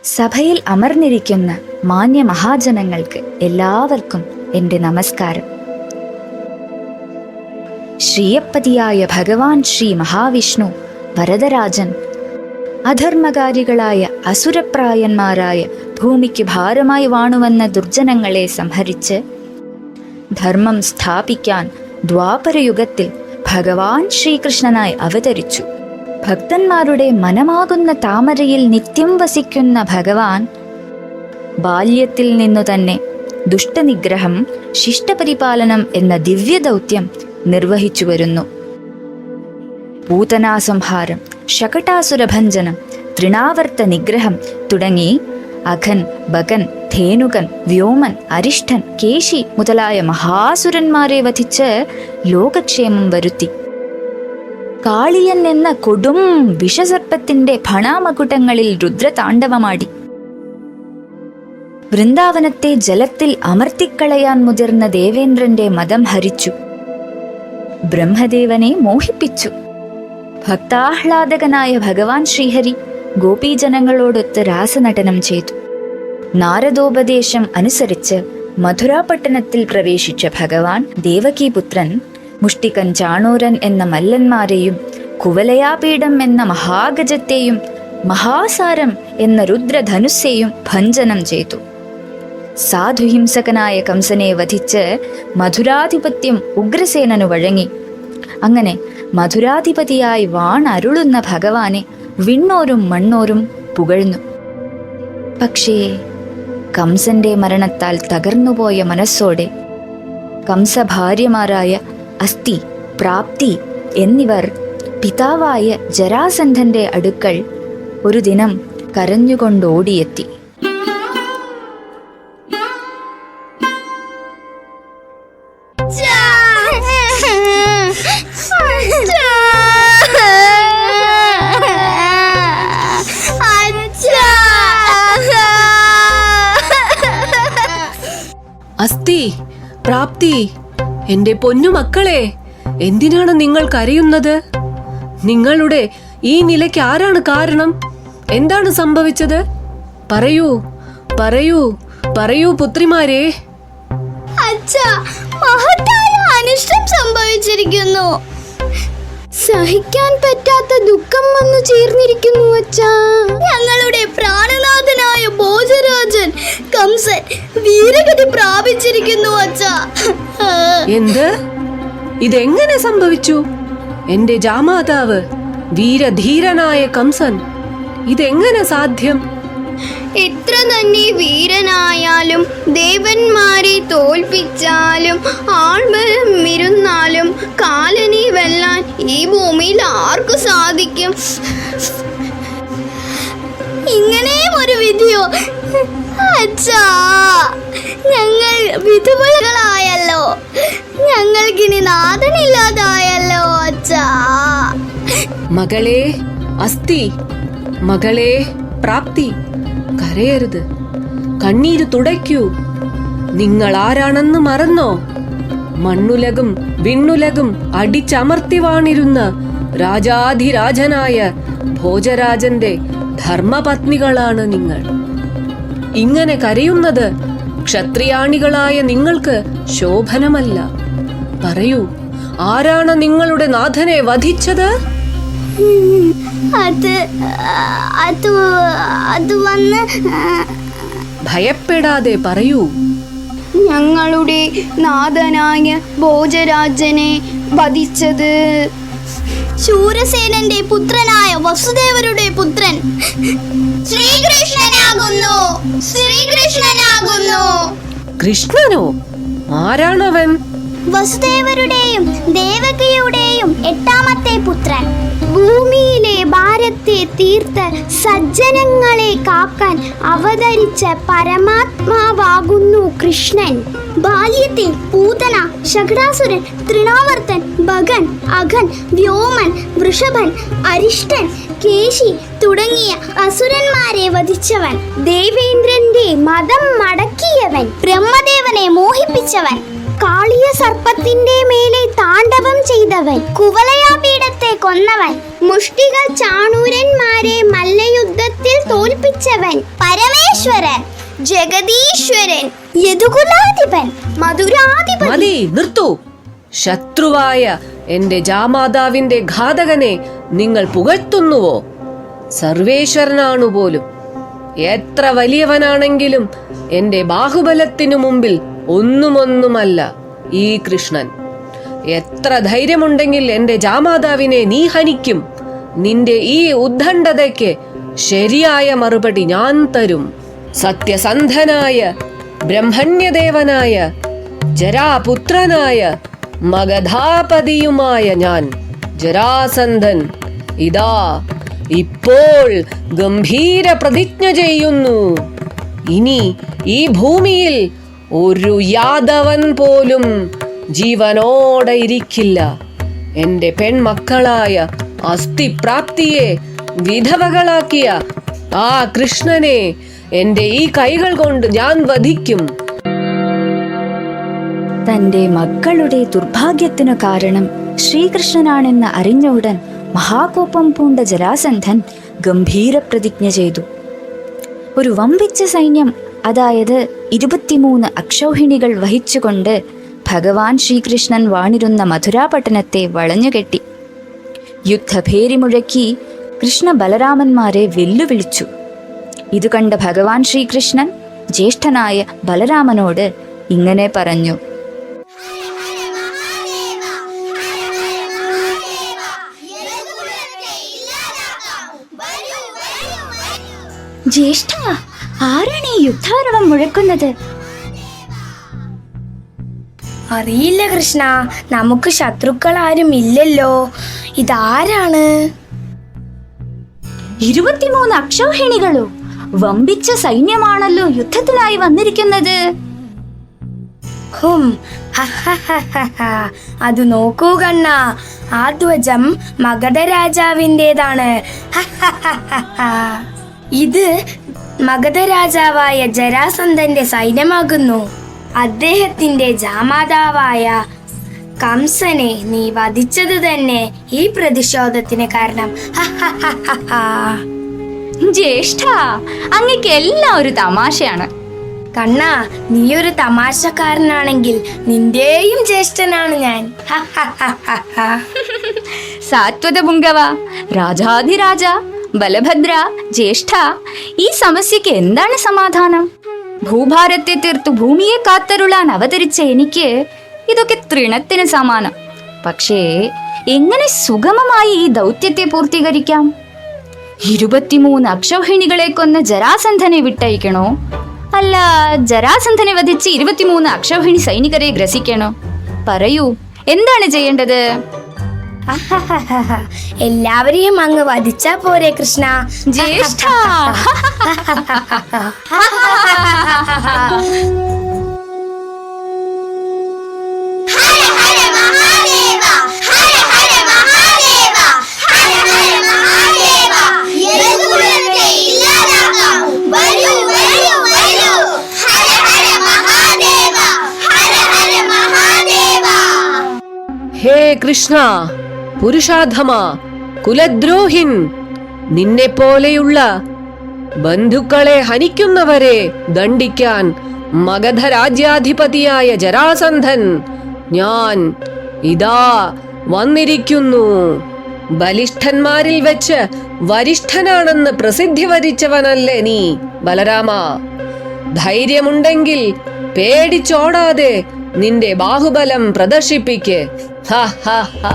സഭയിൽ അമർന്നിരിക്കുന്ന മാന്യ മഹാജനങ്ങൾക്ക് എല്ലാവർക്കും എൻ്റെ നമസ്കാരം. ശ്രീയപ്പതിയായ ഭഗവാൻ ശ്രീ മഹാവിഷ്ണു വരദരാജൻ അധർമ്മകാരികളായ അസുരപ്രായന്മാരായ ഭൂമിക്ക് ഭാരമായി വാണുവന്ന ദുർജനങ്ങളെ സംഹരിച്ച് ധർമ്മം സ്ഥാപിക്കാൻ ദ്വാപരയുഗത്തിൽ ഭഗവാൻ ശ്രീകൃഷ്ണനായി അവതരിച്ചു. ഭക്തന്മാരുടെ മനമാകുന്ന താമരയിൽ നിത്യം വസിക്കുന്ന ഭഗവാൻ ബാല്യത്തിൽ നിന്നു തന്നെ ദുഷ്ടനിഗ്രഹം, ശിഷ്ടപരിപാലനം എന്ന ദിവ്യദൗത്യം നിർവഹിച്ചു വരുന്നു. പൂതനാസംഹാരം, ശകടാസുരഭഞ്ജനം, തൃണാവർത്ത നിഗ്രഹം തുടങ്ങി അഘൻ, ബകൻ, ധേനുകൻ, വ്യോമൻ, അരിഷ്ടൻ, കേശി മുതലായ മഹാസുരന്മാരെ വധിച്ച് ലോകക്ഷേമം വരുത്തി. കാളിയൻ എന്ന കൊടും വിഷസർപ്പത്തിന്റെ ഫണാമകുടങ്ങളിൽ രുദ്രതാണ്ഡവമാടി. വൃന്ദാവനത്തെ ജലത്തിൽ അമർത്തിക്കളയാൻ മുതിർന്ന ദേവേന്ദ്രന്റെ മദം ഹരിച്ചു. ബ്രഹ്മദേവനെ മോഹിപ്പിച്ചു. ഭക്താഹ്ലാദകനായ ഭഗവാൻ ശ്രീഹരി ഗോപീജനങ്ങളോടൊത്ത് രാസനടനം ചെയ്തു. നാരദോപദേശം അനുസരിച്ച് മധുരാപട്ടണത്തിൽ പ്രവേശിച്ച ഭഗവാൻ ദേവകീപുത്രൻ മുഷ്ടികൻ, ചാണൂരൻ എന്ന മല്ലന്മാരെയും കുവലയാപീഠം എന്ന മഹാഗജത്തെയും മഹാസാരം എന്ന രുദ്രധനുസ്സെയും ഭഞ്ജനം ചെയ്തു. സാധുഹിംസകനായ കംസനെ വധിച്ച് മധുരാധിപത്യം ഉഗ്രസേനനു വഴങ്ങി. അങ്ങനെ മധുരാധിപതിയായി വാണരുളുന്ന ഭഗവാനെ വിണ്ണോരും മണ്ണോരും പുകഴ്ന്നു. പക്ഷേ കംസന്റെ മരണത്താൽ തകർന്നുപോയ മനസ്സോടെ കംസഭാര്യമാരായ അസ്ഥി, പ്രാപ്തി എന്നിവർ പിതാവായ ജരാസന്ധന്റെ അടുക്കൽ ഒരു ദിനം കരഞ്ഞുകൊണ്ടോടിയെത്തി. അസ്ഥി, പ്രാപ്തി, എന്റെ പൊന്നുമക്കളെ, എന്തിനാണ് നിങ്ങൾ കരയുന്നത്? നിങ്ങളുടെ ഈ നിലയ്ക്ക് ആരാണ് കാരണം? എന്താണ് സംഭവിച്ചത്? പറയൂ, പറയൂ, പറയൂ പുത്രിമാരെ. അച്ഛാ, മഹത്തായ അനിഷ്ടം സംഭവിച്ചിരിക്കുന്നു. സഹിക്കാൻ പറ്റാത്ത ദുഃഖം വന്നു ചേർന്നിരിക്കുന്നു അച്ഛാ. ഞങ്ങളുടെ പ്രാണനാഥനായ ഭോജരാജൻ കംസൻ വീരഗതി പ്രാപിച്ചിരിക്കുന്നു അച്ഛാ. എന്ത്? ഇതെങ്ങനെ സംഭവിച്ചു? എന്റെ ജാമാതാവ് വീരധീരനായ കംസൻ, ഇതെങ്ങനെ സാധ്യം? എത്ര തന്നെ വീരനായാലും ദേവന്മാരെ തോൽപ്പിച്ചാലും ആൾബലം ഇരുന്നാലും കാലനെ വെല്ലാൻ ഈ ഭൂമിയിൽ ആർക്കു സാധിക്കും? ഇങ്ങനെയും ഒരു വിധിയോ അച്ഛാ? ഞങ്ങൾ വിധവകളായല്ലോ, ഞങ്ങൾക്കിനി നാഥനില്ലാതായല്ലോ അച്ഛാ. മകളെ അസ്ഥി, മകളെ പ്രാപ്തി, കരയരുത്, കണ്ണീര് തുടയ്ക്കൂ. നിങ്ങൾ ആരാണെന്ന് മറന്നോ? മണ്ണുലകും വിണ്ണുലകും അടിച്ചമർത്തി വാണിരുന്ന രാജാധിരാജനായ ഭോജരാജന്റെ ധർമ്മപത്നികളാണ് നിങ്ങൾ. ഇങ്ങനെ കരയുന്നത് ക്ഷത്രിയാണികളായ നിങ്ങൾക്ക് ശോഭനമല്ല. പറയൂ, ആരാണ് നിങ്ങളുടെ നാഥനെ വധിച്ചത്? ഭയപ്പെടാതെ പറയൂ. ഞങ്ങളുടെ നാഥനായ ഭോജരാജനെ വധിച്ചത് ശൂരസേനന്റെ പുത്രനായ വസുദേവരുടെ പുത്രൻ ശ്രീകൃഷ്ണനാകുന്നു. ശ്രീകൃഷ്ണനാകുന്നു. കൃഷ്ണനോ? ആരാണവൻ? വസുദേവരുടെയും ദേവകിയുടെയും 8ാമത്തെ പുത്രൻ. ഭൂമിയിലെ ഭാരത്തെ തീർത്ത് സജ്ജനങ്ങളെ കാക്കാൻ അവതരിച്ച പരമാത്മാവാകുന്നു കൃഷ്ണൻ. ബാല്യത്തിൽ പൂതന, ശകടാസുരൻ, തൃണാവർത്തൻ, ഭഗൻ, അഘൻ, വ്യോമൻ, വൃഷഭൻ, അരിഷ്ടൻ, കേശി തുടങ്ങിയ അസുരന്മാരെ വധിച്ചവൻ, ദേവേന്ദ്രന്റെ മതം മടക്കിയവൻ, ബ്രഹ്മദേവനെ മോഹിപ്പിച്ചവൻ, കാളിയ സർപ്പത്തിന്റെ മേലെ താണ്ഡവം ചെയ്തവൻ, കുവലയാപീഠത്തെ കൊന്നവൻ, മുഷ്ടികൾ ചാണൂരന്മാരെ മല്ലയുദ്ധത്തിൽ തോൽപ്പിച്ചവൻ, പരമേശ്വരൻ, ജഗദീശ്വരൻ, യദുകുലാധിപൻ, മധുരാധിപൻ. മതി, നിർത്തൂ. ശത്രുവായ എന്റെ ജാമാതാവിന്റെ ഘാതകനെ നിങ്ങൾ പുകഴ്ത്തുന്നുവോ? സർവേശ്വരനാണു പോലും. എത്ര വലിയവനാണെങ്കിലും എന്റെ ബാഹുബലത്തിനു മുമ്പിൽ ഒന്നുമൊന്നുമല്ല ഈ കൃഷ്ണൻ. എത്ര ധൈര്യമുണ്ടെങ്കിൽ എന്റെ ജാമാതാവിനെ നീ ഹനിക്കും. നിന്റെ ഈ ഉദ്ദണ്ഡതയ്ക്ക് ശരിയായ മറുപടി ഞാൻ തരും. സത്യസന്ധനായ ബ്രഹ്മണ്യദേവനായ ജരാപുത്രനായ മഗധാപതിയുമായ ഞാൻ ജരാസന്ധൻ ഇതാ ഇപ്പോൾ ഗംഭീര പ്രതിജ്ഞ ചെയ്യുന്നു. ഇനി ഈ ഭൂമിയിൽ ഒരു യാദവൻ പോലും ജീവനോടെ ഇരിക്കില്ല. എന്റെ പെൺമക്കളായ അസ്ഥിപ്രാപ്തിയെ വിധവകളാക്കിയ ആ കൃഷ്ണനെ എന്റെ ഈ കൈകൾ കൊണ്ട് ഞാൻ വധിക്കും. തന്റെ മക്കളുടെ ദുർഭാഗ്യത്തിനു കാരണം ശ്രീകൃഷ്ണനാണെന്ന് അറിഞ്ഞ ഉടൻ മഹാകോപം പൂണ്ട ജരാസന്ധൻ ഗംഭീര പ്രതിജ്ഞ ചെയ്തു. ഒരു വമ്പിച്ച സൈന്യം, അതായത് 23 അക്ഷൗഹിണികൾ വഹിച്ചുകൊണ്ട് ഭഗവാൻ ശ്രീകൃഷ്ണൻ വാണിരുന്ന മധുരാപട്ടണത്തെ വളഞ്ഞുകെട്ടി. യുദ്ധഭേരി മുഴക്കി കൃഷ്ണ ബലരാമന്മാരെ വെല്ലുവിളിച്ചു. ഇതു കണ്ട ഭഗവാൻ ശ്രീകൃഷ്ണൻ ജ്യേഷ്ഠനായ ബലരാമനോട് ഇങ്ങനെ പറഞ്ഞു: ജ്യേഷ്ഠ, ആരാണ് ഈ യുദ്ധാരവം മുഴക്കുന്നത്? അറിയില്ല കൃഷ്ണ, നമുക്ക് ശത്രുക്കൾ ആരും ഇല്ലല്ലോ. ഇതാരാണ്? 23 അക്ഷൗഹിണികളോ? വമ്പിച്ച സൈന്യമാണല്ലോ യുദ്ധത്തിനായി വന്നിരിക്കുന്നത്. അത് നോക്കൂ കണ്ണ, ആ ധ്വജം മഗധ രാജാവിൻ്റെതാണ്. ഇത് മഗധ രാജാവായ ജരാസന്ധന്റെ സൈന്യമാകുന്നു. അദ്ദേഹത്തിന്റെ ജാമാതാവായ കംസനെ നീ വധിച്ചത് തന്നെ ഈ പ്രതിഷേധത്തിന് കാരണം. ജ്യേഷ്ഠ, അങ്ങക്ക് എല്ലാം ഒരു തമാശയാണ്. കണ്ണ, നീ ഒരു തമാശക്കാരനാണെങ്കിൽ നിന്റെയും ജ്യേഷ്ഠനാണ് ഞാൻ. സാത്വത പുങ്കവ, രാജാധിരാജ, ബലഭദ്ര, ജ്യേഷ്ഠ, ഈ സമസ്യക്ക് എന്താണ് സമാധാനം? ഭൂഭാരത്തെ തീർത്തു ഭൂമിയെ കാത്തരുളാൻ അവതരിച്ച എനിക്ക് ഇതൊക്കെ തൃണത്തിന് സമാനം. പക്ഷേ എങ്ങനെ സുഗമമായി ഈ ദൗത്യത്തെ പൂർത്തീകരിക്കാം? 23 അക്ഷൗഹിണികളെ കൊന്ന ജരാസന്ധനെ വിട്ടയക്കണോ? അല്ല, ജരാസന്ധനെ വധിച്ച് 23 അക്ഷൗഹിണി സൈനികരെ ഗ്രസിക്കണോ? പറയൂ, എന്താണ് ചെയ്യേണ്ടത്? എല്ലാവരെയും അങ്ങ് വധിച്ചാ പോരെ കൃഷ്ണ? ജ്യേഷ്ഠ, ഹേ കൃഷ്ണ, പുരുഷാധമ, കുലദ്രോഹിൻ, നിന്നെ പോലെയുള്ള ബന്ധുക്കളെ ഹനിക്കുന്നവരെ ദണ്ഡിക്കാൻ മഗധ രാജ്യാധിപതിയായ ജരാസന്ധൻ ഞാൻ ഇതാ വന്നിരിക്കുന്നു. ബലിഷ്ഠന്മാരിൽ വെച്ച് വരിഷ്ഠനാണെന്ന് പ്രസിദ്ധി വരിച്ചവനല്ലേ നീ ബലരാമ? ധൈര്യമുണ്ടെങ്കിൽ പേടിച്ചോടാതെ നിന്റെ ബാഹുബലം പ്രദർശിപ്പിക്ക്. ഹ ഹ ഹ.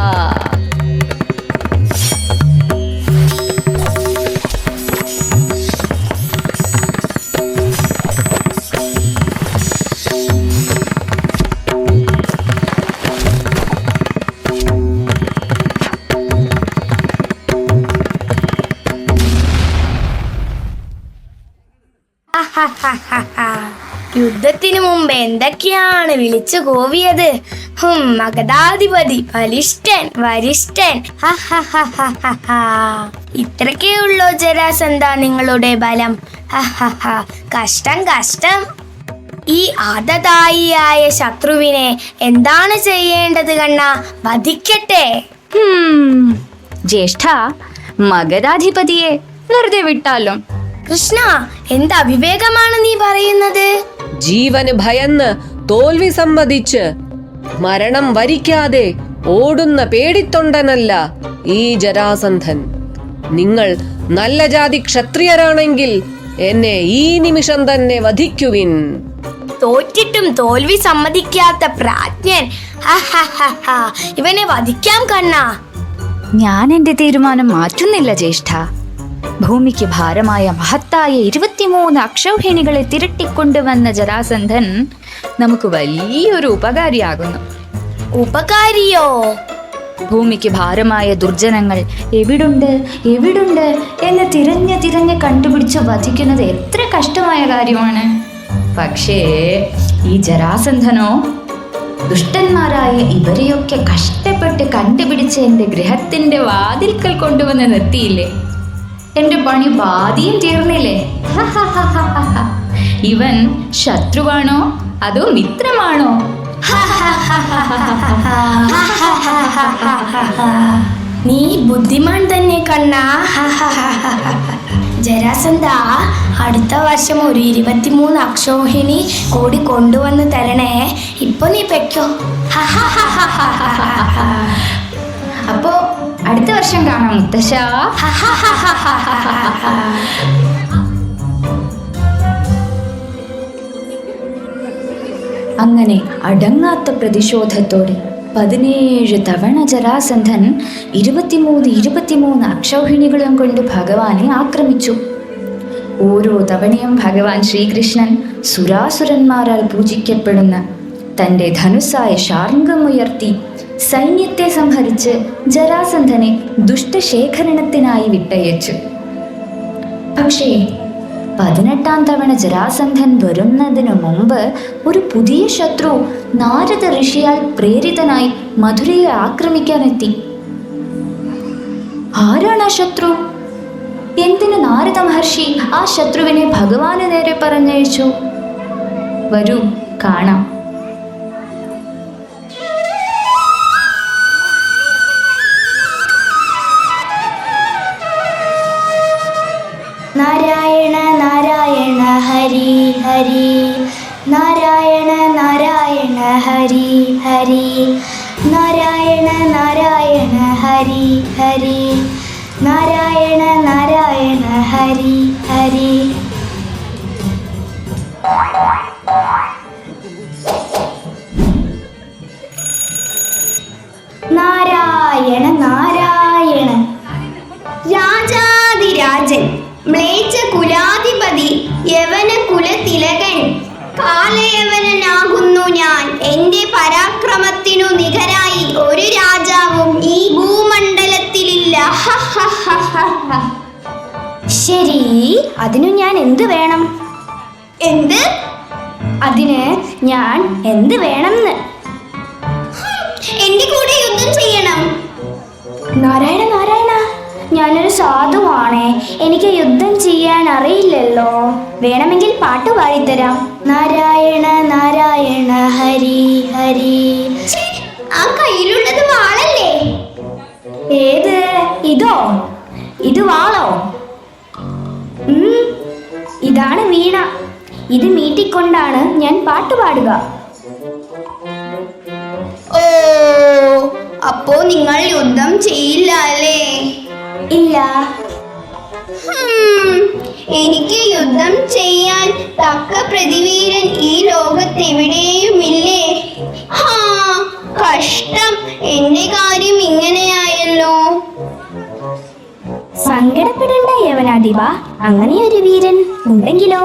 യുദ്ധത്തിനു മുമ്പ് എന്തൊക്കെയാണ് വിളിച്ചു കോവിയത്? മഗധാധിപതി, ബലിഷ്ഠൻ, വരിഷ്ഠൻ. ഇത്രക്കേ ഉള്ളോ ജരാസന്ധ നിങ്ങളുടെ ബലം? കഷ്ടം കഷ്ടം. ഈ ആദതായിയായ ശത്രുവിനെ എന്താണ് ചെയ്യേണ്ടത് കണ്ണ? വധിക്കട്ടെ. ജ്യേഷ്ഠ, മഗധാധിപതിയെ വെറുതെ വിട്ടാലോ? കൃഷ്ണ, എന്ത് അവിവേകമാണ് നീ പറയുന്നത്? ജീവന് ഭയന്ന് തോൽവി സമ്മതിച്ച് മരണം വരിക്കാതെ ഓടുന്ന പേടിത്തൊണ്ടനല്ല ഈ ജരാസന്ധൻ. നിങ്ങൾ നല്ല ജാതി ക്ഷത്രിയരാണെങ്കിൽ എന്നെ ഈ നിമിഷം തന്നെ വധിക്കുവിൻ. തോറ്റിട്ടും തോൽവി സമ്മതിക്കാത്ത പ്രാജ്ഞൻ. ഇവനെ വധിക്കാം കണ്ണ. ഞാൻ എന്റെ തീരുമാനം മാറ്റുന്നില്ല ജ്യേഷ്ഠ. ഭൂമിക്ക് ഭാരമായ മഹത്തായ 23 അക്ഷൗഹിണികളെ തിരട്ടിക്കൊണ്ടുവന്ന ജരാസന്ധൻ നമുക്ക് വലിയൊരു ഉപകാരിയാകുന്നു. ഉപകാരിയോ? ഭൂമിക്ക് ഭാരമായ ദുർജനങ്ങൾ എവിടുണ്ട് എന്ന് തിരഞ്ഞ് കണ്ടുപിടിച്ച് വധിക്കുന്നത് എത്ര കഷ്ടമായ കാര്യമാണ്. പക്ഷേ ഈ ജരാസന്ധനോ ദുഷ്ടന്മാരായ ഇവരെയൊക്കെ കഷ്ടപ്പെട്ട് കണ്ടുപിടിച്ച് എന്റെ ഗൃഹത്തിന്റെ വാതിൽക്കൽ കൊണ്ടുവന്ന് നിർത്തിയില്ലേ. എന്റെ പണി ബാധിയും തീർന്നില്ലേ. ഇവൻ ശത്രുവാണോ അതോ മിത്രമാണോ? നീ ബുദ്ധിമാൻ തന്നെ കണ്ണ. ജരാസന്ധ, അടുത്ത വർഷം ഒരു 23 അക്ഷൗഹിണി കൂടി കൊണ്ടുവന്ന് തരണേ. ഇപ്പൊ നീ പെക്കോ. അപ്പോ അടുത്ത വർഷം കാണാം മുത്തശ്ശ. അങ്ങനെ അടങ്ങാത്ത പ്രതിഷേധത്തോടെ 17 തവണ ജരാസന്ധൻ 23 അക്ഷൗഹിണികളും കൊണ്ട് ഭഗവാനെ ആക്രമിച്ചു. ഓരോ തവണയും ഭഗവാൻ ശ്രീകൃഷ്ണൻ സുരാസുരന്മാരാൽ പൂജിക്കപ്പെടുന്ന തൻ്റെ ധനുസ്സായ ശാർംഗമുയർത്തി സൈന്യത്തെ സംഹരിച്ച് ജരാസന്ധനെ ദുഷ്ടശേഖരണത്തിനായി വിട്ടയച്ചു. പക്ഷേ 18ാം തവണ ജരാസന്ധൻ വരുന്നതിനു മുമ്പ് ഒരു പുതിയ ശത്രു നാരദ ഋഷിയാൽ പ്രേരിതനായി മധുരയെ ആക്രമിക്കാനെത്തി. ആരാണ് ആ ശത്രു? എന്തിന് നാരദ മഹർഷി ആ ശത്രുവിനെ ഭഗവാന് നേരെ പറഞ്ഞയച്ചു? വരൂ കാണാം. നാരായണ നാരായണ ഹരി ഹരി, നാരായണ നാരായണ ഹരി ഹരി, നാരായണ നാരായണ ഹരി ഹരി, നാരായണ നാരായണ ഹരി ഹരി. നാരായണ നാരായണ. രാജാതിരാജൻ, മ്ലേച്ഛ കുലാധിപതി, യവന കുലതിലകൻ, കാലയവനാകുന്നു ഞാൻ. എന്റെ പരാക്രമത്തിനു നികരായി ഒരു രാജാവും ഈ ഭൂമണ്ഡലത്തിലില്ല. ശരി, അതിനു ഞാൻ എന്ത് വേണം? എന്ത്? അതിന് ഞാൻ എന്ത് വേണമെന്ന്? എന്റെ കൂടെ യുദ്ധം ചെയ്യണം. നാരായണ നാരായണ, ഞാനൊരു സാധുവാണേ, എനിക്ക് യുദ്ധം ചെയ്യാൻ അറിയില്ലല്ലോ. വേണമെങ്കിൽ പാട്ട് പാടിത്തരാം. നാരായണ നാരായണ ഹരി ഹരി. ആ കയ്യിലുള്ളത് വാളല്ലേ? ഏത്? ഇതോ? ഇത് വാളോ? ഇതാണ് വീണ. ഇത് മീട്ടിക്കൊണ്ടാണ് ഞാൻ പാട്ട് പാടുക. ഓ, അപ്പോ നിങ്ങൾ യുദ്ധം ചെയ്യില്ല അല്ലേ? ഇല്ല. എനിക്ക് യുദ്ധം ചെയ്യാൻ തക്ക പ്രതിവീരൻ ഈ ലോകത്തെവിടെയുമില്ലേ? കഷ്ടം, എന്റെ കാര്യം ഇങ്ങനെയായല്ലോ. സങ്കടപ്പെടേണ്ട യവനാധിപ, അങ്ങനെ ഒരു വീരൻ ഉണ്ടെങ്കിലോ?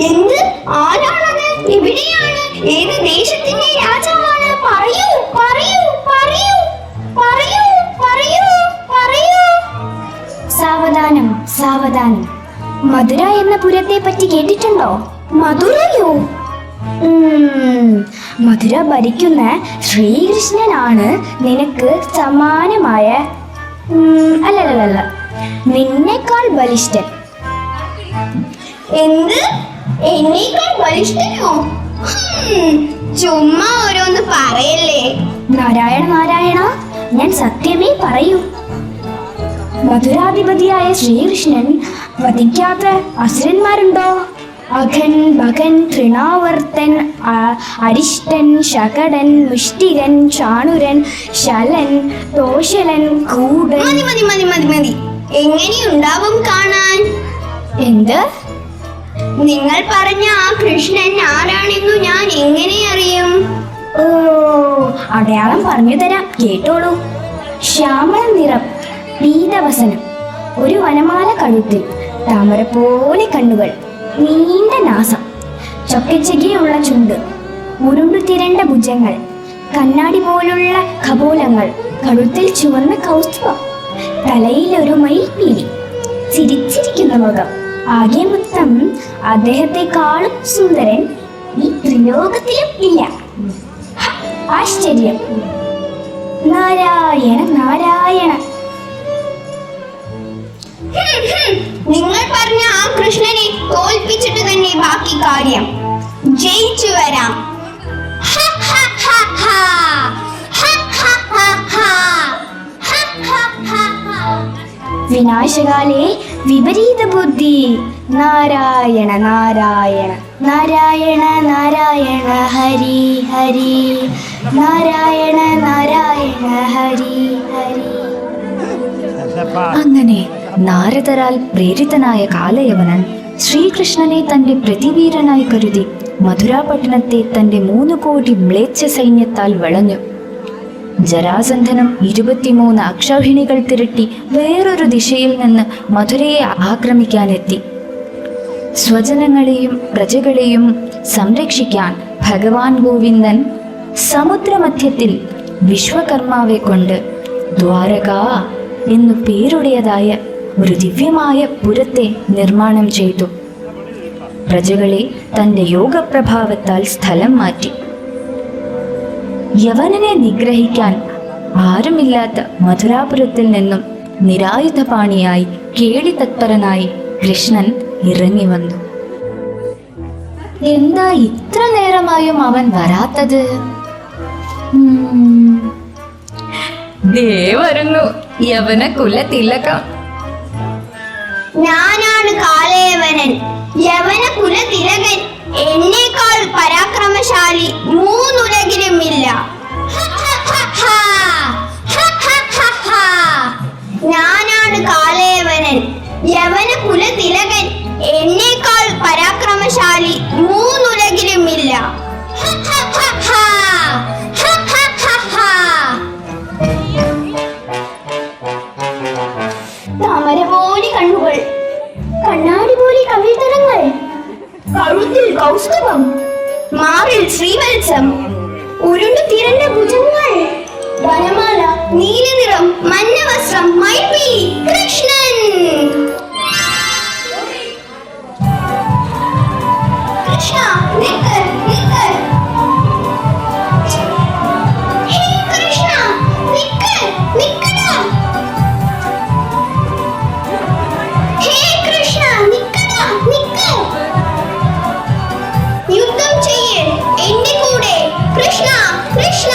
എന്ത്? ആരാണത്? എവിടെയാണ്? ഏത് ദേശത്തിന്റെ രാജാവാണ്? പറയൂ പറയൂ പറയൂ പറയൂ പറയൂ പറയൂ. സാവധാനം സാവധാനം. മധുര എന്ന പുരത്തെ പറ്റി കേട്ടിട്ടുണ്ടോ? മധുരയോ? മധുര ഭരിക്കുന്ന ശ്രീകൃഷ്ണനാണ് നിനക്ക് സമാനമായ, അല്ലല്ല, നിന്നേക്കാൾ ബലിഷ്ഠൻ. എന്ത്? എന്നേക്കാൾ ബലിഷ്ഠനോ? ചുമ്മാ ഓരോന്ന് പറയല്ലേ. നാരായണ നാരായണ, ഞാൻ സത്യമേ പറയൂ. മധുരാധിപതിയായ ശ്രീകൃഷ്ണൻ വധിക്കാത്ത അസുരന്മാരുണ്ടോ? അഘൻ, ഭഗൻ, തൃണാവർത്തൻ, അരിഷ്ടൻ, ശകടൻ, മുഷ്ടികൻ, ചാണുരൻ, ശലൻ, തോഷലൻ, കൂടൻ. മതി മതി മതി മതി മതി. എങ്ങനെയുണ്ടാവും കാണാൻ? എന്ത്? നിങ്ങൾ പറഞ്ഞ ആ കൃഷ്ണൻ ആരാണെന്നു ഞാൻ എങ്ങനെ അറിയും? ഓ, അടയാളം പറഞ്ഞു തരാം, കേട്ടോളൂ. ശ്യാമള നിറം, പീതവസനം, ഒരു വനമാല കഴുത്തിൽ, താമര പോലെ കണ്ണുകൾ, നീണ്ട നാസം, ചൊക്കച്ചെകിയുള്ള ചുണ്ട്, ഉരുണ്ടു തിരണ്ട ഭുജങ്ങൾ, കണ്ണാടി പോലുള്ള കപോലങ്ങൾ, കഴുത്തിൽ ചുവന്ന കൗസ്തുഭം, തലയിൽ ഒരു മയിൽപ്പീലി, ചിരിച്ചിരിക്കുന്ന മുഖം. ആകെ മൊത്തം അദ്ദേഹത്തെക്കാളും സുന്ദരൻ ഈ ത്രിലോകത്തിലും ഇല്ല. ആശ്ചര്യം! നാരായണ നാരായണ. നിങ്ങൾ പറഞ്ഞ ആ കൃഷ്ണനെ തോൽപ്പിച്ചിട്ട് തന്നെ ബാക്കി കാര്യം. ജയിച്ചു വരാം. വിനാശകാലേ വിപരീത ബുദ്ധി. നാരായണ നാരായണ നാരായണ നാരായണ ഹരി ഹരി നാരായണ നാരായണ ഹരി ഹരി. അങ്ങനെ നാരദരാൽ പ്രേരിതനായ കാലയവനൻ ശ്രീകൃഷ്ണനെ തന്റെ പ്രതിവീരനായി കരുതി മധുരാപട്ടണത്തെ തന്റെ 3 കോടി മ്ലേച്ഛ സൈന്യത്താൽ വളഞ്ഞു. ജരാസന്ധനും 23 അക്ഷൗഹിണികൾ തിരട്ടി വേറൊരു ദിശയിൽ നിന്ന് മധുരയെ ആക്രമിക്കാനെത്തി. സ്വജനങ്ങളെയും പ്രജകളെയും സംരക്ഷിക്കാൻ ഭഗവാൻ ഗോവിന്ദൻ സമുദ്രമധ്യത്തിൽ വിശ്വകർമാവെ കൊണ്ട് ദ്വാരക എന്നു പേരുടേതായ ഒരു ദിവ്യമായ പുരത്തെ നിർമ്മാണം ചെയ്തു. പ്രജകളെ തന്റെ യോഗപ്രഭാവത്താൽ സ്ഥലം മാറ്റി. യവനനെ നിഗ്രഹിക്കാൻ ആരുമില്ലാത്ത മധുരാപുരത്തിൽ നിന്നും നിരായുധപാണിയായി കേളിതത്പരനായി കൃഷ്ണൻ ഇറങ്ങി വന്നു. എന്താ ഇത്ര നേരമായും അവൻ വരാത്തത്? ദേ വരുന്നു യവന കുലതിലകം. ഞാനാണ് കാലയവനൻ, യവന കുലതിലകൻ. എന്നേക്കാൾ പരാക്രമശാലി 3 ഉലകിലുമില്ല. ഞാനാണ് കാലയവനൻ, യവന കുലതിലകൻ. എന്നേക്കാൾ പരാക്രമശാലി 3 ഉലകിലുമില്ല. താമര പോലെ കണ്ണുകൾ, കണ്ണാടി പോലെ കവിതരങ്ങൾ, കഴുത്തിൽ കൗസ്തുഭം, മാറിൽ ശ്രീവത്സം, ഉരുണ്ടു തിരണ്ട ഭുജങ്ങൾ, വനമാല, നീലനിറം, മഞ്ഞവസ്ത്രം, മയിൽപ്പീലി, കൃഷ്ണൻ. കൃഷ്ണ, നിക്ക്, നിക്ക്. ഹേ കൃഷ്ണ, നിക്ക്, നിക്കടാ. ഹേ കൃഷ്ണ, നിക്കടാ, നിക്ക്. യുദ്ധം ചെയ്യേ എന്റെ കൂടെ. കൃഷ്ണ, കൃഷ്ണ.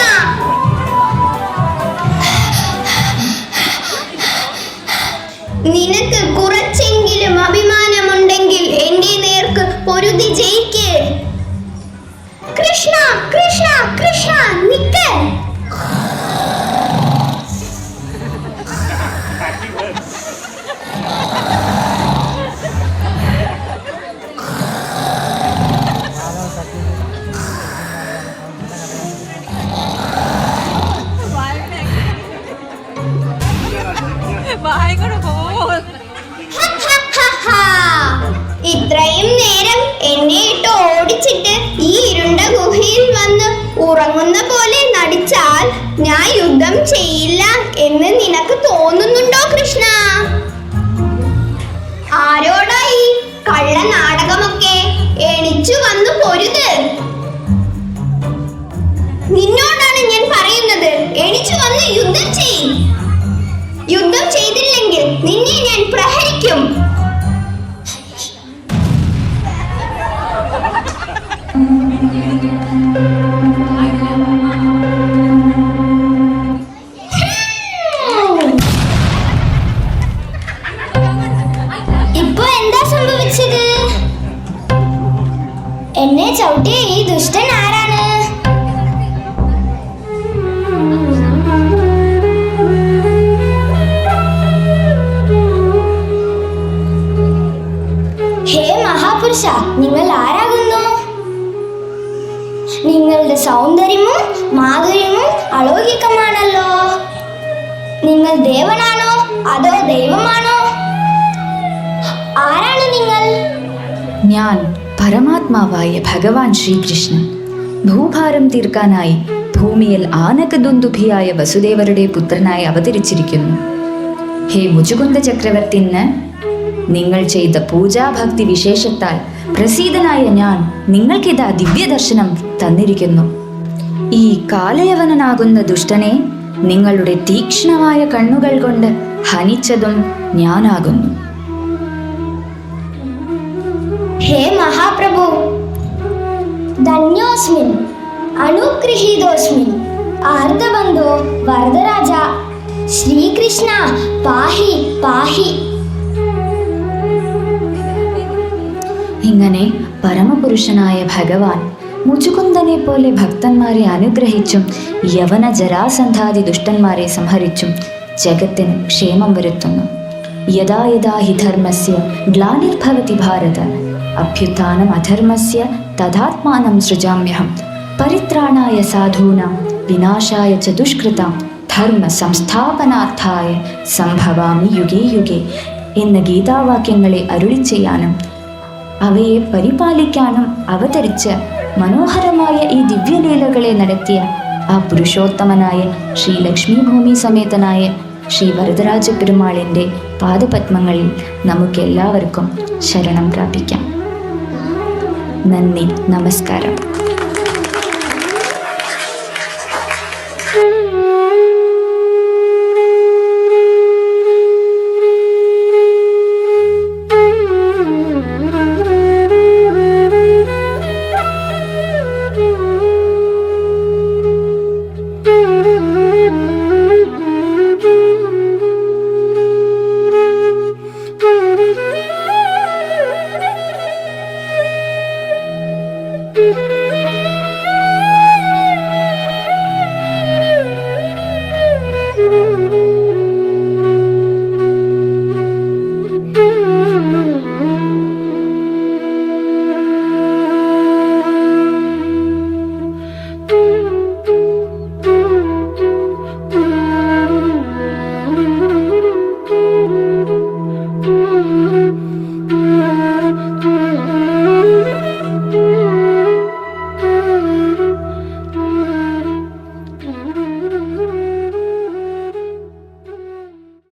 നിനക്ക് കുറച്ചെങ്കിലും അഭിമാനമുണ്ടെങ്കിൽ എന്റെ നേർക്ക് പൊരുതി ജയിക്ക്. കൃഷ്ണ, കൃഷ്ണ, കൃഷ്ണ, നിക്ക്. ഇത്രയും നേരം എന്നെ ഇട്ട് ഓടിച്ചിട്ട് ഈ ഇരുണ്ട ഗുഹയിൽ വന്ന് ഉറങ്ങുന്ന പോലെ നടിച്ചാൽ ഞാൻ യുദ്ധം ചെയ്യില്ല എന്ന് നിനക്ക് തോന്നുന്നുണ്ടോ കൃഷ്ണ? ആരോടായി കള്ള നാടകമൊക്കെ? എണിച്ചു വന്നു പൊരുത്. നിന്നോടാണ് ഞാൻ പറയുന്നത്, എണിച്ചു വന്ന് യുദ്ധം ചെയ്. യുദ്ധം ചെയ്തില്ലെങ്കിൽ നിന്നെ ഞാൻ പ്രഹരിക്കും. എന്നെ ചവിട്ടിയ ഈ ദുഷ്ടൻ ആരാണ്? ഹേ മഹാപുരുഷ, നിങ്ങൾ ആരാകുന്നു? നിങ്ങളുടെ സൗന്ദര്യവും മാധുര്യവും അലൗകികമാണല്ലോ. നിങ്ങൾ ദേവനാണോ അതോ ദൈവമാണോ? ആരാണ് നിങ്ങൾ? ഞാൻ പരമാത്മാവായ ഭഗവാൻ ശ്രീകൃഷ്ണൻ. ഭൂഭാരം തീർക്കാനായി ഭൂമിയിൽ ആനകദുന്ദുഭിയായ വസുദേവരുടെ പുത്രനായി അവതരിച്ചിരിക്കുന്നു. ഹേ മുചുകുന്ദ ചക്രവർത്തിന്, നിങ്ങൾ ചെയ്ത പൂജാഭക്തി വിശേഷത്താൽ പ്രസീതനായ ഞാൻ നിങ്ങൾക്കിതാ ദിവ്യദർശനം തന്നിരിക്കുന്നു. ഈ കാലയവനാകുന്ന ദുഷ്ടനെ നിങ്ങളുടെ തീക്ഷ്ണമായ കണ്ണുകൾ കൊണ്ട് ഹനിച്ചതും ഞാനാകുന്നു. ഹേ മഹാപ്രഭു, ധന്യോസ്മിൻ, അനുഗൃഹീതോസ്മിൻ, ആർദ്രബന്ധോ വരദരാജ, ശ്രീകൃഷ്ണ പാഹി പാഹി. ഇങ്ങനെ പരമപുരുഷനായ ഭഗവാൻ മുചുകുന്ദനെ പോലെ ഭക്തന്മാരെ അനുഗ്രഹിച്ചും യവന ജരാസന്ധാദി ദുഷ്ടന്മാരെ സംഹരിച്ചും ജഗത്തിന് ക്ഷേമം വരുത്തുന്നു. യഥാ യഥാ ഹി ധർമ്മസ്യ ഗ്ലാനിർഭവതി ഭാരത, അഭ്യുത്ഥാനം അധർമ്മസ്യ തഥാത്മാനം സൃജാമ്യഹം, പരിത്രാണായ സാധൂനാം വിനാശായ ച ദുഷ്കൃതാം ധർമ്മ സംസ്ഥാപനാർത്ഥായ സംഭവാമി യുഗേ യുഗേ എന്ന ഗീതാവാക്യങ്ങളെ അരുളി ചെയ്യാനും അവയെ പരിപാലിക്കാനും അവതരിച്ച് മനോഹരമായ ഈ ദിവ്യലീലകളെ നടത്തിയ ആ പുരുഷോത്തമനായ ശ്രീ ലക്ഷ്മി ഭൂമി സമേതനായ ശ്രീ വരദരാജ പെരുമാളിൻ്റെ പാദപത്മങ്ങളിൽ നമുക്കെല്ലാവർക്കും ശരണം പ്രാപിക്കാം. നന്ദി, നമസ്കാരം.